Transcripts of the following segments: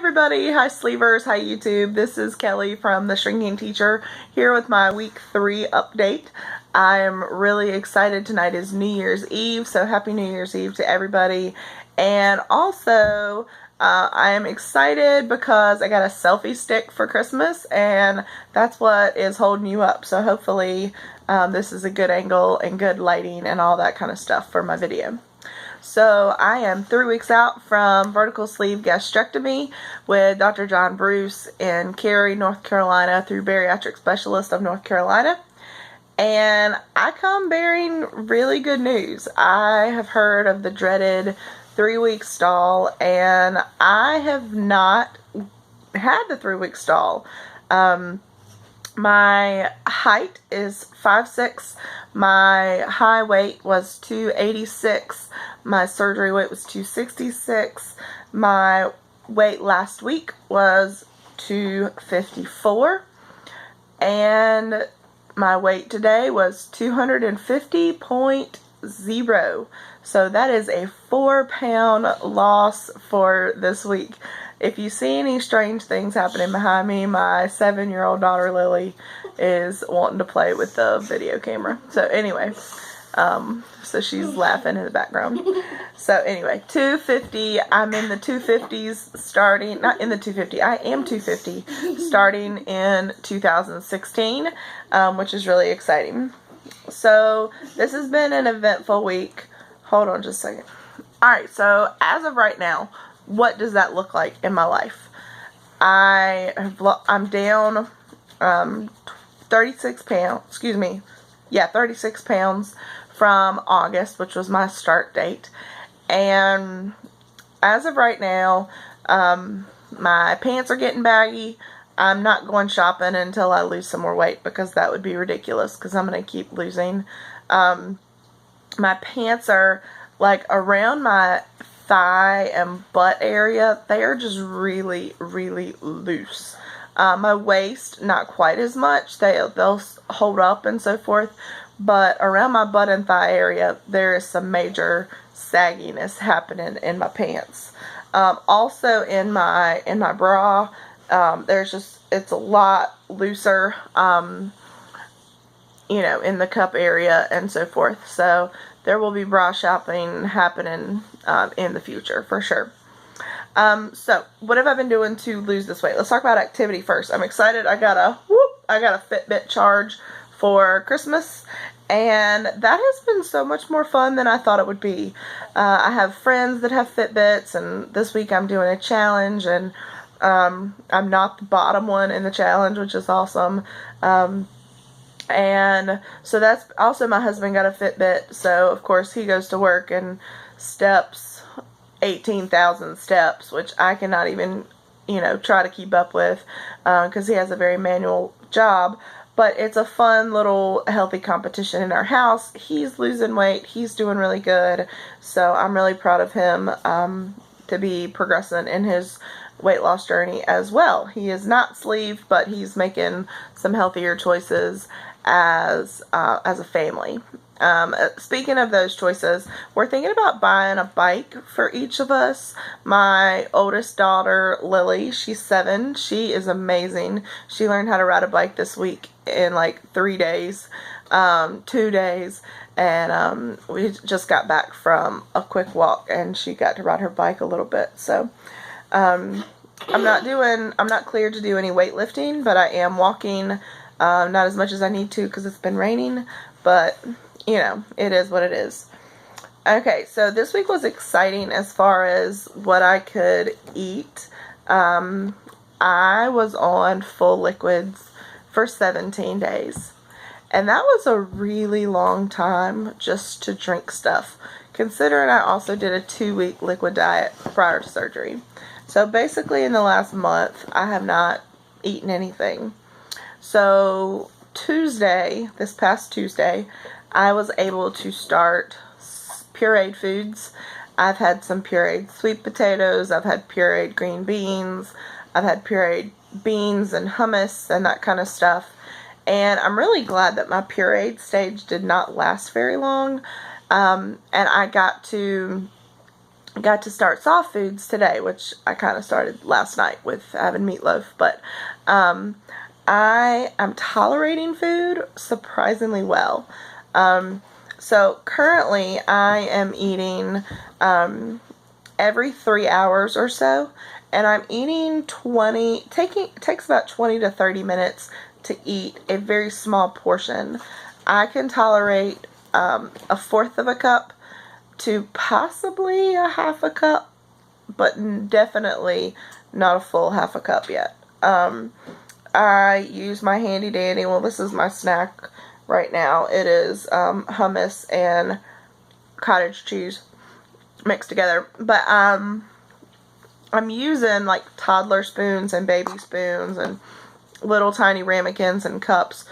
everybody, hi Sleevers, hi YouTube. This is Kelly from The Shrinking Teacher here with my week 3 update. I'm really excited. Tonight is New Year's Eve, so happy New Year's Eve to everybody. And also, I am excited because I got a selfie stick for Christmas, and that's what is holding you up. So hopefully this is a good angle and good lighting and all that kind of stuff for my video. So I am 3 weeks out from vertical sleeve gastrectomy with Dr. John Bruce in Cary, North Carolina through Bariatric Specialist of North Carolina. And I come bearing really good news. I have heard of the dreaded 3-week stall, and I have not had the 3-week stall. My height is 5'6". My high weight was 286. My surgery weight was 266. My weight last week was 254. And my weight today was 250.0. So that is a 4-pound loss for this week. If you see any strange things happening behind me, my 7-year-old daughter Lily is wanting to play with the video camera. So anyway, so she's laughing in the background. So anyway, 250, I'm in the 250s starting, not in the 250, I am 250 starting in 2016, which is really exciting. So this has been an eventful week. Hold on just a second. Alright, so as of right now, what does that look like in my life? I'm down 36 pounds, 36 pounds from August, which was my start date. And as of right now, my pants are getting baggy. I'm not going shopping until I lose some more weight, because that would be ridiculous, because I'm going to keep losing. My pants are like around my thigh and butt area. They are just really, really loose. My waist, not quite as much. They'll hold up and so forth. But around my butt and thigh area, there is some major sagginess happening in my pants. Also in my bra, it's a lot looser, you know, in the cup area and so forth. So there will be bra shopping happening in the future for sure. So what have I been doing to lose this weight? Let's talk about activity first. I'm excited. I got a Fitbit charge for Christmas, and that has been so much more fun than I thought it would be. I have friends that have Fitbits, and this week I'm doing a challenge, and I'm not the bottom one in the challenge, which is awesome. And so that's also, my husband got a Fitbit, so of course he goes to work and steps 18,000 steps, which I cannot even, you know, try to keep up with, because he has a very manual job. But it's a fun little healthy competition in our house. He's losing weight. He's doing really good. So I'm really proud of him to be progressing in his weight loss journey as well. He is not sleeved, but he's making some healthier choices as a family. Speaking of those choices, we're thinking about buying a bike for each of us. My oldest daughter, Lily, she's 7. She is amazing. She learned how to ride a bike this week in like 3 days, 2 days, and we just got back from a quick walk, and she got to ride her bike a little bit. So I'm not cleared to do any weightlifting, but I am walking, not as much as I need to because it's been raining, but you know, it is what it is. Okay, so this week was exciting as far as what I could eat. I was on full liquids for 17 days. And that was a really long time just to drink stuff, considering I also did a 2-week liquid diet prior to surgery. So basically in the last month, I have not eaten anything. So this past Tuesday, I was able to start pureed foods. I've had some pureed sweet potatoes, I've had pureed green beans, I've had pureed beans and hummus and that kind of stuff. And I'm really glad that my pureed stage did not last very long. And I got to got to start soft foods today, which I kind of started last night with having meatloaf. But I am tolerating food surprisingly well. So currently I am eating every 3 hours or so, and I'm eating it takes about 20 to 30 minutes to eat a very small portion. I can tolerate a fourth of a cup to possibly a half a cup, but definitely not a full half a cup yet. I use my handy dandy, well, this is my snack right now. It is hummus and cottage cheese mixed together. But I'm using like toddler spoons and baby spoons and little tiny ramekins and cups.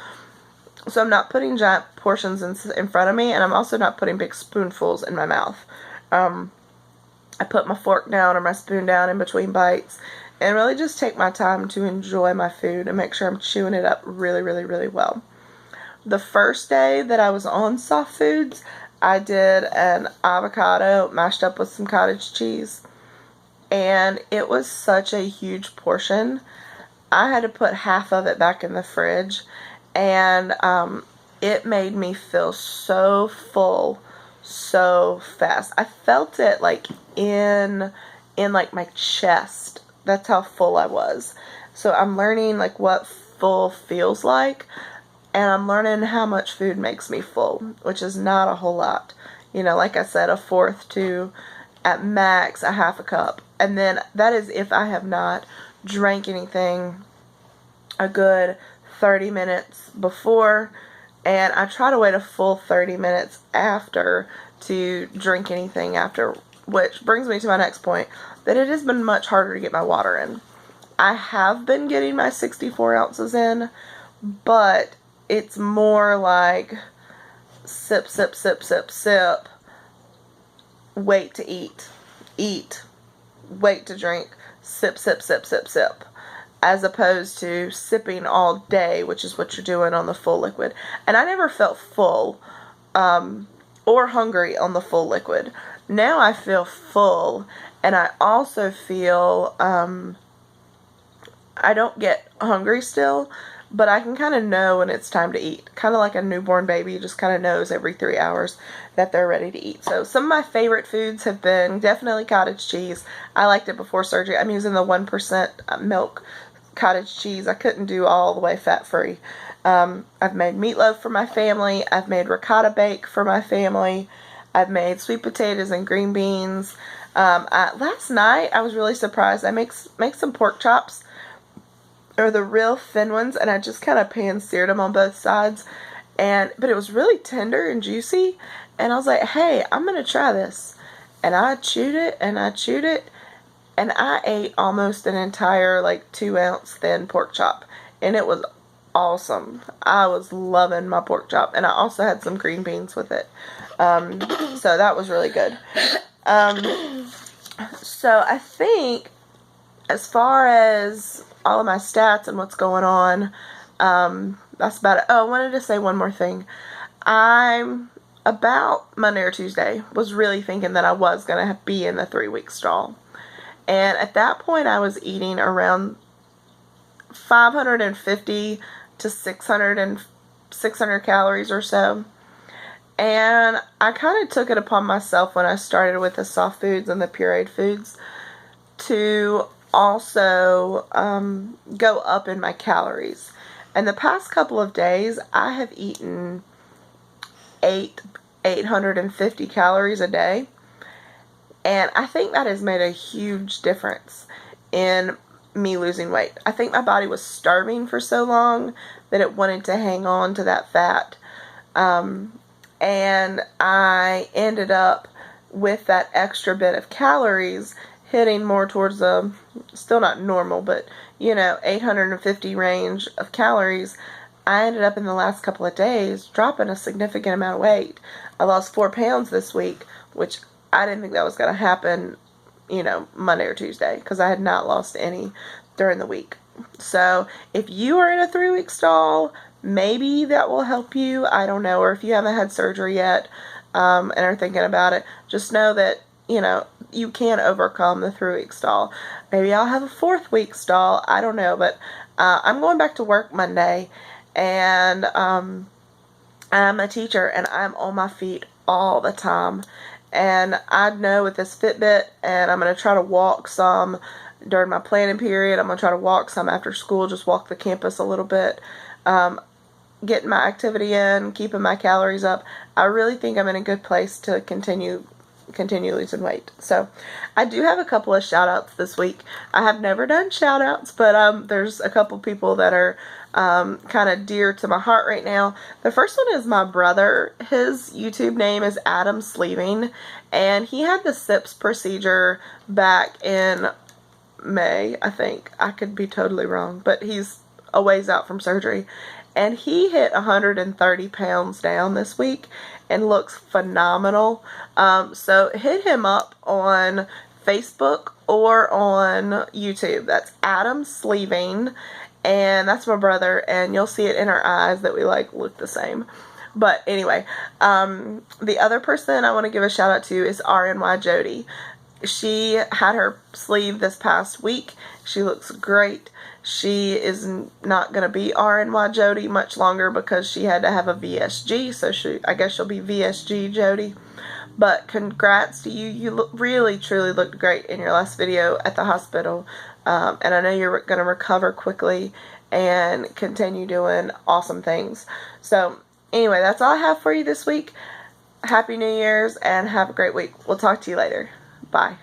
So I'm not putting giant portions in front of me, and I'm also not putting big spoonfuls in my mouth. I put my fork down or my spoon down in between bites and really just take my time to enjoy my food and make sure I'm chewing it up really, really, really well. The first day that I was on soft foods, I did an avocado mashed up with some cottage cheese, and it was such a huge portion. I had to put half of it back in the fridge, and it made me feel so full so fast. I felt it like in like my chest. That's how full I was. So I'm learning like what full feels like, and I'm learning how much food makes me full, which is not a whole lot. You know, like I said, a fourth to at max a half a cup. And then that is if I have not drank anything a good 30 minutes before, and I try to wait a full 30 minutes after to drink anything after, which brings me to my next point, that it has been much harder to get my water in. I have been getting my 64 ounces in, but it's more like sip, sip, sip, sip, sip, wait to eat, wait to drink, sip, sip, sip, sip, sip, as opposed to sipping all day, which is what you're doing on the full liquid. And I never felt full or hungry on the full liquid. Now I feel full, and I also feel I don't get hungry still, but I can kind of know when it's time to eat. Kind of like a newborn baby just kind of knows every 3 hours that they're ready to eat. So some of my favorite foods have been definitely cottage cheese. I liked it before surgery. I'm using the 1% milk cottage cheese. I couldn't do all the way fat-free. I've made meatloaf for my family. I've made ricotta bake for my family. I've made sweet potatoes and green beans. Last night I was really surprised. I make some pork chops, or the real thin ones, and I just kind of pan-seared them on both sides. But it was really tender and juicy, and I was like, hey, I'm going to try this. And I chewed it, and I chewed it, and I ate almost an entire, like, 2-ounce thin pork chop. And it was awesome. I was loving my pork chop, and I also had some green beans with it. So that was really good. So I think as far as all of my stats and what's going on, that's about it. Oh, I wanted to say one more thing. I'm about Monday or Tuesday was really thinking that I was going to be in the 3-week stall. And at that point I was eating around 550 to 600 calories or so. And I kind of took it upon myself when I started with the soft foods and the pureed foods to also go up in my calories. And the past couple of days I have eaten 850 calories a day, and I think that has made a huge difference in me losing weight. I think my body was starving for so long that it wanted to hang on to that fat, and I ended up with that extra bit of calories hitting more towards the, still not normal, but 850 range of calories. I ended up in the last couple of days dropping a significant amount of weight. I lost 4 pounds this week, which I didn't think that was going to happen, Monday or Tuesday, because I had not lost any during the week. So if you are in a 3-week stall, maybe that will help you. I don't know. Or if you haven't had surgery yet and are thinking about it, just know that you know, you can overcome the 3-week stall. Maybe I'll have a 4th week stall. I don't know, but I'm going back to work Monday, and I'm a teacher, and I'm on my feet all the time. And I know with this Fitbit, and I'm going to try to walk some during my planning period. I'm going to try to walk some after school, just walk the campus a little bit. Getting my activity in, keeping my calories up. I really think I'm in a good place to continue losing weight. So I do have a couple of shout outs this week. I have never done shout outs, but there's a couple people that are kind of dear to my heart right now. The first one is my brother. His YouTube name is Adam Sleeving, and he had the SIPS procedure back in May, I think. I could be totally wrong, but he's a ways out from surgery. And he hit 130 pounds down this week and looks phenomenal. So hit him up on Facebook or on YouTube. That's Adam Sleeving, and that's my brother, and you'll see it in our eyes that we like look the same. But anyway, the other person I want to give a shout out to is RNY Jody. She had her sleeve this past week. She looks great. She is not going to be RNY Jody much longer because she had to have a VSG, so I guess she'll be VSG Jody. But congrats to you. You really, truly looked great in your last video at the hospital. And I know you're going to recover quickly and continue doing awesome things. So anyway, that's all I have for you this week. Happy New Year's and have a great week. We'll talk to you later. Bye.